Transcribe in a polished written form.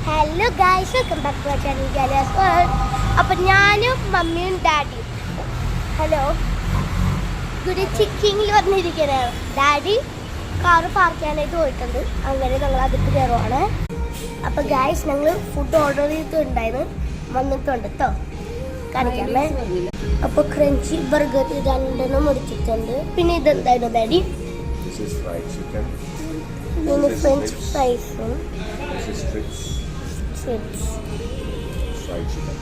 Hello guys, welcome back to channel Galiyas world. അപ്പം ഞാനും മമ്മിയും ഡാഡിയും ഹലോ ഇവിടെ ചിക്കിങ്ങിൽ വന്നിരിക്കുകയാണ്. ഡാഡി കാറ് പാർക്ക് ചെയ്യാനായിട്ട് പോയിട്ടുണ്ട്. അങ്ങനെ ഞങ്ങൾ അതിട്ട് കയറുവാണ്. അപ്പം ഗൈസ്, ഞങ്ങൾ ഫുഡ് ഓർഡർ ചെയ്തിട്ടുണ്ടായിരുന്നു, വന്നിട്ടുണ്ട് കേട്ടോ, കാണിക്കാമേ. അപ്പോൾ ക്രഞ്ചി ബർഗർ രണ്ടെണ്ണം മുറിച്ചിട്ടുണ്ട്. പിന്നെ ഇതെന്തായിരുന്നു ഡാഡി? പിന്നെ ഫ്രഞ്ച് ഫ്രൈസും fried chicken.